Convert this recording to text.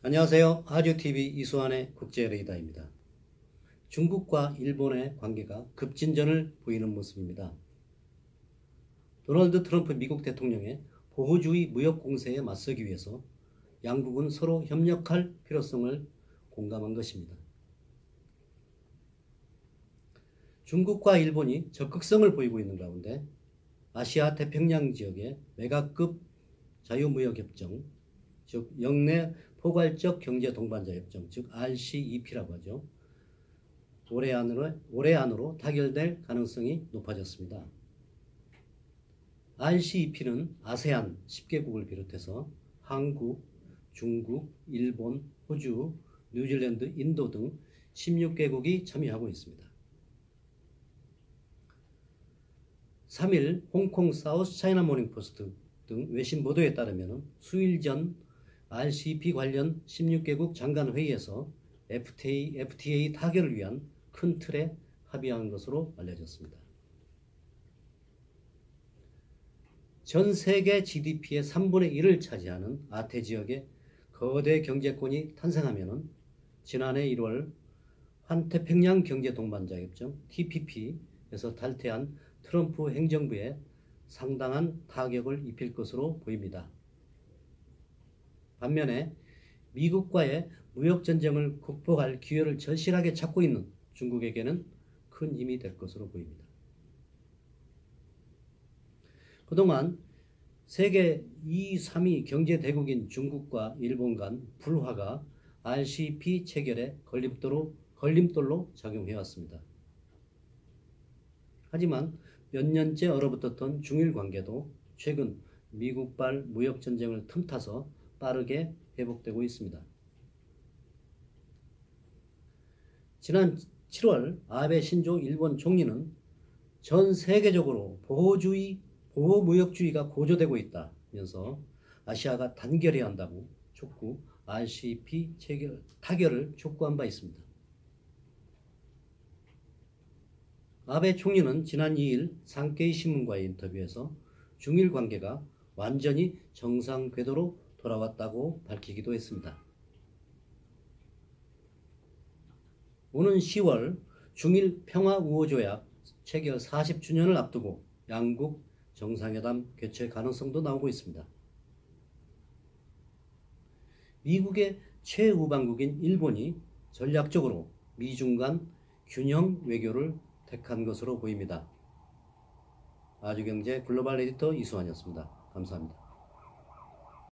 안녕하세요. 아주TV 이수환의 국제레이더입니다. 중국과 일본의 관계가 급진전을 보이는 모습입니다. 도널드 트럼프 미국 대통령의 보호주의 무역 공세에 맞서기 위해서 양국은 서로 협력할 필요성을 공감한 것입니다. 중국과 일본이 적극성을 보이고 있는 가운데 아시아 태평양 지역의 메가급 자유무역협정, 즉 영내 포괄적 경제 동반자 협정, 즉 RCEP라고 하죠. 올해 안으로 타결될 가능성이 높아졌습니다. RCEP는 아세안 10개국을 비롯해서 한국, 중국, 일본, 호주, 뉴질랜드, 인도 등 16개국이 참여하고 있습니다. 3일 홍콩 사우스 차이나 모닝포스트 등 외신 보도에 따르면 수일 전 RCEP 관련 16개국 장관회의에서 FTA 타결을 위한 큰 틀에 합의한 것으로 알려졌습니다. 전 세계 GDP의 3분의 1을 차지하는 아태 지역의 거대 경제권이 탄생하면 지난해 1월 환태평양 경제동반자 협정 TPP에서 탈퇴한 트럼프 행정부에 상당한 타격을 입힐 것으로 보입니다. 반면에 미국과의 무역전쟁을 극복할 기회를 절실하게 찾고 있는 중국에게는 큰 힘이 될 것으로 보입니다. 그동안 세계 2, 3위 경제대국인 중국과 일본 간 불화가 RCEP 체결에 걸림돌로 작용해왔습니다. 하지만 몇 년째 얼어붙었던 중일 관계도 최근 미국발 무역전쟁을 틈타서 빠르게 회복되고 있습니다. 지난 7월 아베 신조 일본 총리는 전 세계적으로 보호무역주의가 고조되고 있다면서 아시아가 단결해야 한다고 촉구 RCEP 타결을 촉구한 바 있습니다. 아베 총리는 지난 2일 상케이 신문과의 인터뷰에서 중일 관계가 완전히 정상 궤도로 돌아왔다고 밝히기도 했습니다. 오는 10월 중일 평화우호조약 체결 40주년을 앞두고 양국 정상회담 개최 가능성도 나오고 있습니다. 미국의 최우방국인 일본이 전략적으로 미중 간 균형 외교를 택한 것으로 보입니다. 아주경제 글로벌 에디터 이수환이었습니다. 감사합니다.